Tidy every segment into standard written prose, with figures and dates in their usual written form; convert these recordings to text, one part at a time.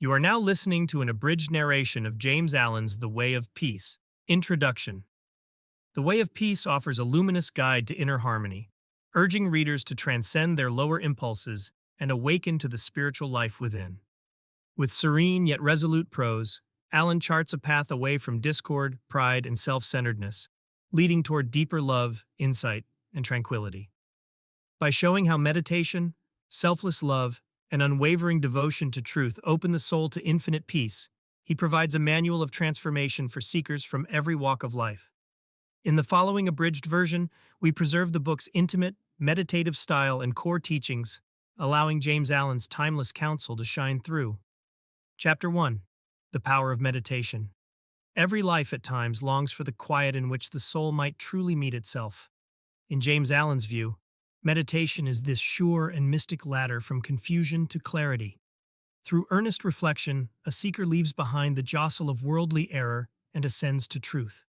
You are now listening to an abridged narration of James Allen's The Way of Peace. Introduction. The Way of Peace offers a luminous guide to inner harmony, urging readers to transcend their lower impulses and awaken to the spiritual life within. With serene yet resolute prose, Allen charts a path away from discord, pride, and self-centeredness, leading toward deeper love, insight, and tranquility. By showing how meditation, selfless love, and unwavering devotion to truth open the soul to infinite peace, he provides a manual of transformation for seekers from every walk of life. In the following abridged version, we preserve the book's intimate, meditative style and core teachings, allowing James Allen's timeless counsel to shine through. Chapter 1. The Power of Meditation. Every life at times longs for the quiet in which the soul might truly meet itself. In James Allen's view, meditation is this sure and mystic ladder from confusion to clarity. Through earnest reflection, a seeker leaves behind the jostle of worldly error and ascends to truth.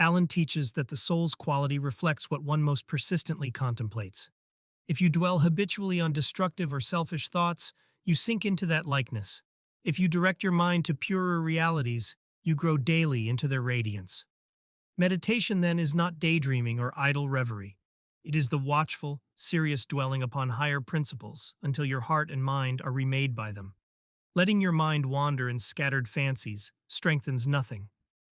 Allen teaches that the soul's quality reflects what one most persistently contemplates. If you dwell habitually on destructive or selfish thoughts, you sink into that likeness. If you direct your mind to purer realities, you grow daily into their radiance. Meditation, then, is not daydreaming or idle reverie. It is the watchful, serious dwelling upon higher principles until your heart and mind are remade by them. Letting your mind wander in scattered fancies strengthens nothing.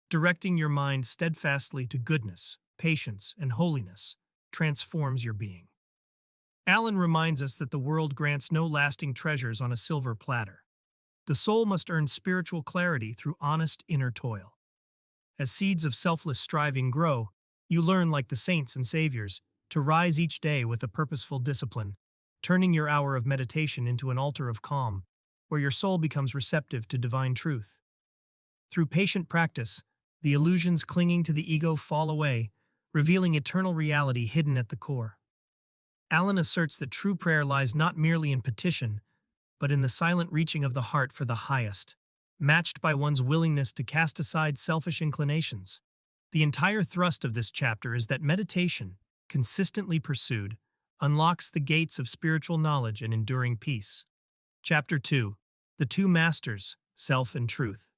Directing your mind steadfastly to goodness, patience, and holiness transforms your being. Allen reminds us that the world grants no lasting treasures on a silver platter. The soul must earn spiritual clarity through honest inner toil. As seeds of selfless striving grow, you learn, like the saints and saviors, to rise each day with a purposeful discipline, turning your hour of meditation into an altar of calm, where your soul becomes receptive to divine truth. Through patient practice, the illusions clinging to the ego fall away, revealing eternal reality hidden at the core. Allen asserts that true prayer lies not merely in petition, but in the silent reaching of the heart for the highest, matched by one's willingness to cast aside selfish inclinations. The entire thrust of this chapter is that meditation, consistently pursued, unlocks the gates of spiritual knowledge and enduring peace. Chapter 2. The Two Masters, Self and Truth.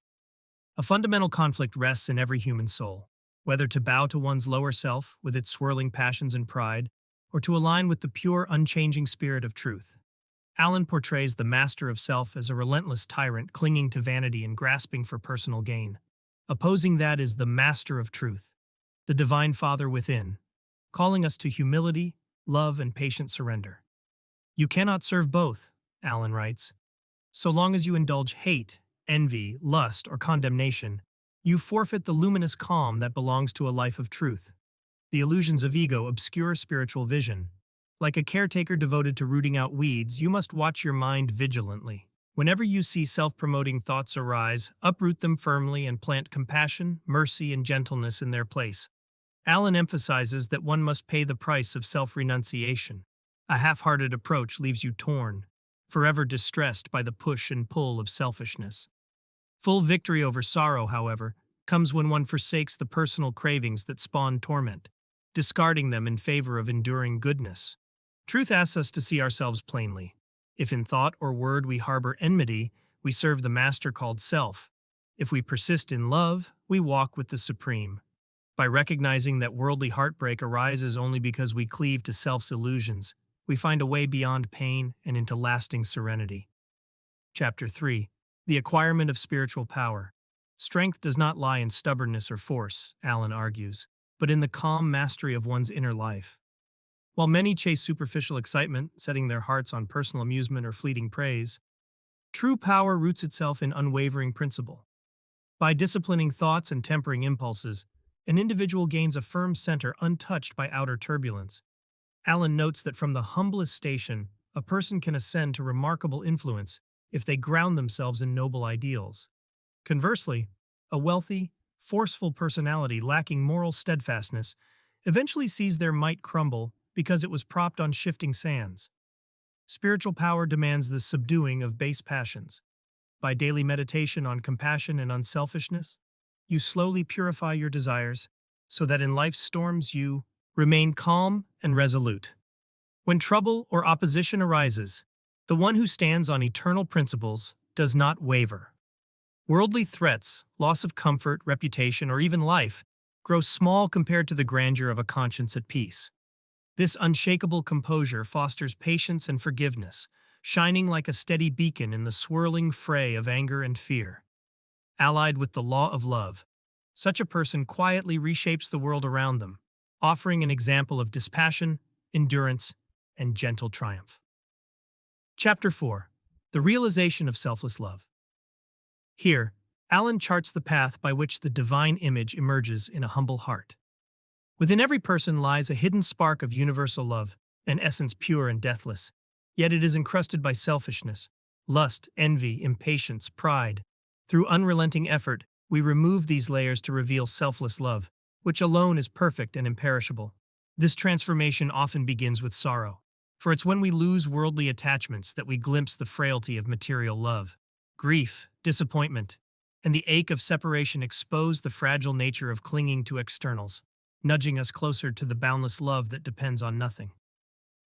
A fundamental conflict rests in every human soul, whether to bow to one's lower self with its swirling passions and pride, or to align with the pure, unchanging spirit of truth. Allen portrays the master of self as a relentless tyrant clinging to vanity and grasping for personal gain. Opposing that is the master of truth, the divine Father within, calling us to humility, love, and patient surrender. You cannot serve both, Allen writes. So long as you indulge hate, envy, lust, or condemnation, you forfeit the luminous calm that belongs to a life of truth. The illusions of ego obscure spiritual vision. Like a caretaker devoted to rooting out weeds, you must watch your mind vigilantly. Whenever you see self-promoting thoughts arise, uproot them firmly and plant compassion, mercy, and gentleness in their place. Allen emphasizes that one must pay the price of self-renunciation. A half-hearted approach leaves you torn, forever distressed by the push and pull of selfishness. Full victory over sorrow, however, comes when one forsakes the personal cravings that spawn torment, discarding them in favor of enduring goodness. Truth asks us to see ourselves plainly. If in thought or word we harbor enmity, we serve the master called self. If we persist in love, we walk with the Supreme. By recognizing that worldly heartbreak arises only because we cleave to self's illusions, we find a way beyond pain and into lasting serenity. Chapter 3. The Acquirement of Spiritual Power. Strength does not lie in stubbornness or force, Allen argues, but in the calm mastery of one's inner life. While many chase superficial excitement, setting their hearts on personal amusement or fleeting praise, true power roots itself in unwavering principle. By disciplining thoughts and tempering impulses, an individual gains a firm center untouched by outer turbulence. Allen notes that from the humblest station, a person can ascend to remarkable influence if they ground themselves in noble ideals. Conversely, a wealthy, forceful personality lacking moral steadfastness eventually sees their might crumble because it was propped on shifting sands. Spiritual power demands the subduing of base passions. By daily meditation on compassion and unselfishness, you slowly purify your desires so that in life's storms you remain calm and resolute. When trouble or opposition arises, the one who stands on eternal principles does not waver. Worldly threats, loss of comfort, reputation, or even life, grow small compared to the grandeur of a conscience at peace. This unshakable composure fosters patience and forgiveness, shining like a steady beacon in the swirling fray of anger and fear. Allied with the law of love, such a person quietly reshapes the world around them, offering an example of dispassion, endurance, and gentle triumph. Chapter 4. The Realization of Selfless Love. Here, Alan charts the path by which the divine image emerges in a humble heart. Within every person lies a hidden spark of universal love, an essence pure and deathless, yet it is encrusted by selfishness, lust, envy, impatience, pride. Through unrelenting effort, we remove these layers to reveal selfless love, which alone is perfect and imperishable. This transformation often begins with sorrow, for it's when we lose worldly attachments that we glimpse the frailty of material love. Grief, disappointment, and the ache of separation expose the fragile nature of clinging to externals, nudging us closer to the boundless love that depends on nothing.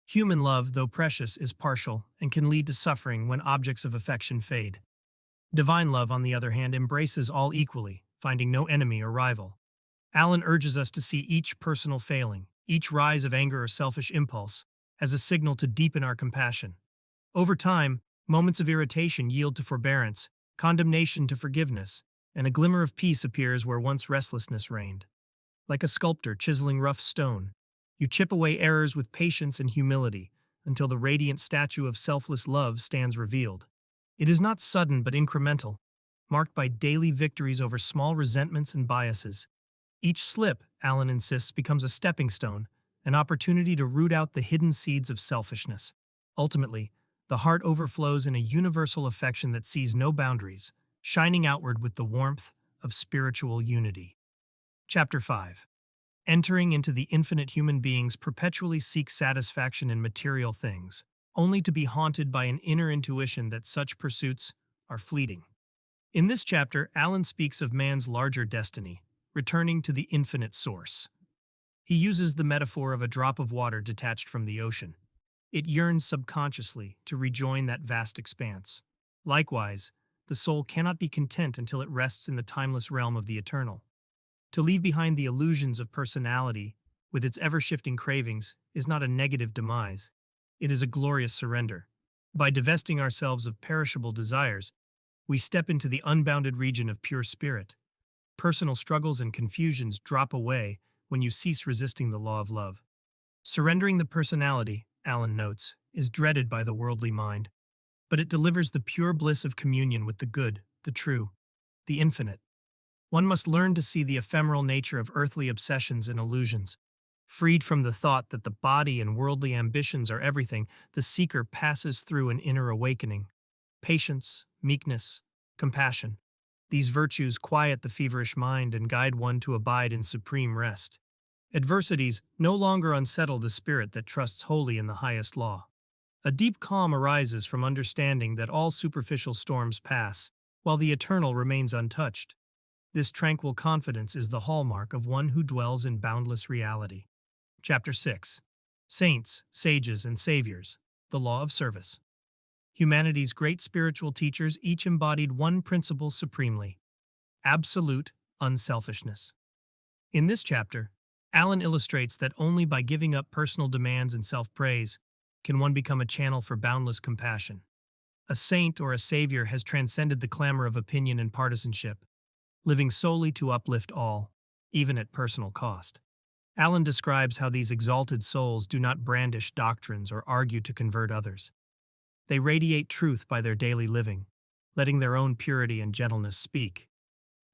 Human love, though precious, is partial and can lead to suffering when objects of affection fade. Divine love, on the other hand, embraces all equally, finding no enemy or rival. Alan urges us to see each personal failing, each rise of anger or selfish impulse, as a signal to deepen our compassion. Over time, moments of irritation yield to forbearance, condemnation to forgiveness, and a glimmer of peace appears where once restlessness reigned. Like a sculptor chiseling rough stone, you chip away errors with patience and humility until the radiant statue of selfless love stands revealed. It is not sudden but incremental, marked by daily victories over small resentments and biases. Each slip, Alan insists, becomes a stepping stone, an opportunity to root out the hidden seeds of selfishness. Ultimately, the heart overflows in a universal affection that sees no boundaries, shining outward with the warmth of spiritual unity. Chapter 5. Entering into the infinite, human beings perpetually seek satisfaction in material things, only to be haunted by an inner intuition that such pursuits are fleeting. In this chapter, Alan speaks of man's larger destiny, returning to the infinite source. He uses the metaphor of a drop of water detached from the ocean. It yearns subconsciously to rejoin that vast expanse. Likewise, the soul cannot be content until it rests in the timeless realm of the eternal. To leave behind the illusions of personality, with its ever-shifting cravings, is not a negative demise. It is a glorious surrender. By divesting ourselves of perishable desires, we step into the unbounded region of pure spirit. Personal struggles and confusions drop away when you cease resisting the law of love. Surrendering the personality, Alan notes, is dreaded by the worldly mind, but it delivers the pure bliss of communion with the good, the true, the infinite. One must learn to see the ephemeral nature of earthly obsessions and illusions. Freed from the thought that the body and worldly ambitions are everything, the seeker passes through an inner awakening. Patience, meekness, compassion. These virtues quiet the feverish mind and guide one to abide in supreme rest. Adversities no longer unsettle the spirit that trusts wholly in the highest law. A deep calm arises from understanding that all superficial storms pass, while the eternal remains untouched. This tranquil confidence is the hallmark of one who dwells in boundless reality. Chapter 6. Saints, Sages, and Saviors, the Law of Service. Humanity's great spiritual teachers each embodied one principle supremely: absolute unselfishness. In this chapter, Alan illustrates that only by giving up personal demands and self-praise can one become a channel for boundless compassion. A saint or a savior has transcended the clamor of opinion and partisanship, living solely to uplift all, even at personal cost. Alan describes how these exalted souls do not brandish doctrines or argue to convert others. They radiate truth by their daily living, letting their own purity and gentleness speak.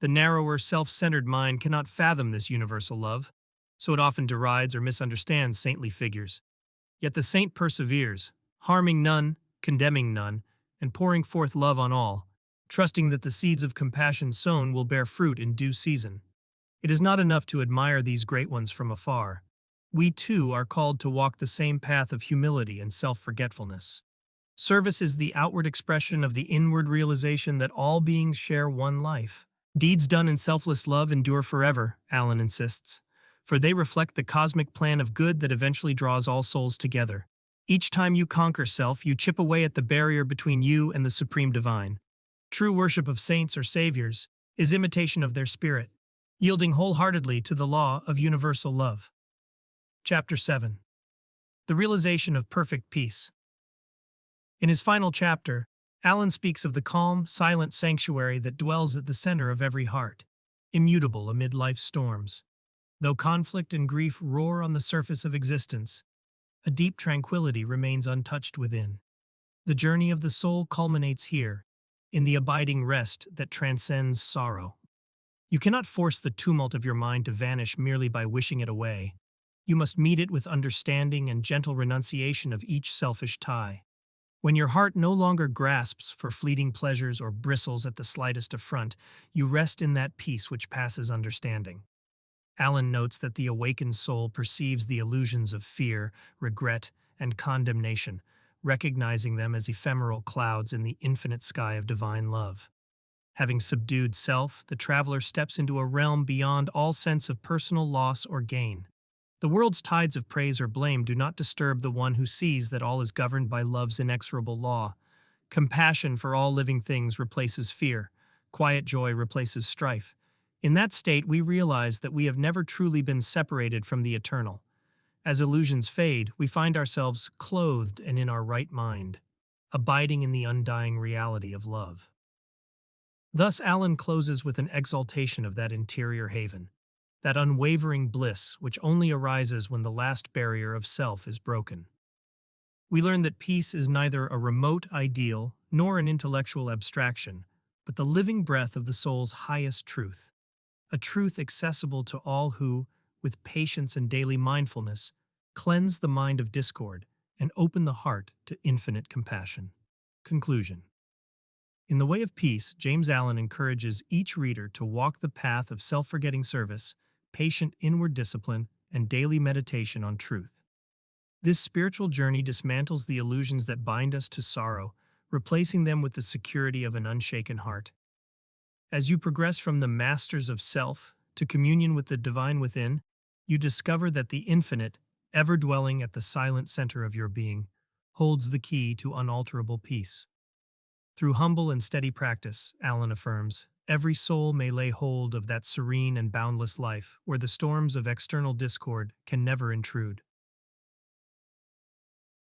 The narrower, self-centered mind cannot fathom this universal love, so it often derides or misunderstands saintly figures. Yet the saint perseveres, harming none, condemning none, and pouring forth love on all, trusting that the seeds of compassion sown will bear fruit in due season. It is not enough to admire these great ones from afar. We too are called to walk the same path of humility and self-forgetfulness. Service is the outward expression of the inward realization that all beings share one life. Deeds done in selfless love endure forever, Alan insists, for they reflect the cosmic plan of good that eventually draws all souls together. Each time you conquer self, you chip away at the barrier between you and the supreme divine. True worship of saints or saviors is imitation of their spirit, yielding wholeheartedly to the law of universal love. Chapter 7. The Realization of Perfect Peace. In his final chapter, Allen speaks of the calm, silent sanctuary that dwells at the center of every heart, immutable amid life's storms. Though conflict and grief roar on the surface of existence, a deep tranquility remains untouched within. The journey of the soul culminates here, in the abiding rest that transcends sorrow. You cannot force the tumult of your mind to vanish merely by wishing it away. You must meet it with understanding and gentle renunciation of each selfish tie. When your heart no longer grasps for fleeting pleasures or bristles at the slightest affront, you rest in that peace which passes understanding. Allen notes that the awakened soul perceives the illusions of fear, regret, and condemnation, recognizing them as ephemeral clouds in the infinite sky of divine love. Having subdued self, the traveler steps into a realm beyond all sense of personal loss or gain. The world's tides of praise or blame do not disturb the one who sees that all is governed by love's inexorable law. Compassion for all living things replaces fear. Quiet joy replaces strife. In that state, we realize that we have never truly been separated from the eternal. As illusions fade, we find ourselves clothed and in our right mind, abiding in the undying reality of love. Thus, Allen closes with an exaltation of that interior haven, that unwavering bliss which only arises when the last barrier of self is broken. We learn that peace is neither a remote ideal nor an intellectual abstraction, but the living breath of the soul's highest truth, a truth accessible to all who, with patience and daily mindfulness, cleanse the mind of discord and open the heart to infinite compassion. Conclusion. In The Way of Peace, James Allen encourages each reader to walk the path of self-forgetting service, patient inward discipline, and daily meditation on truth. This spiritual journey dismantles the illusions that bind us to sorrow, replacing them with the security of an unshaken heart. As you progress from the masters of self to communion with the divine within, you discover that the infinite, ever dwelling at the silent center of your being, holds the key to unalterable peace. Through humble and steady practice, Allen affirms, every soul may lay hold of that serene and boundless life where the storms of external discord can never intrude.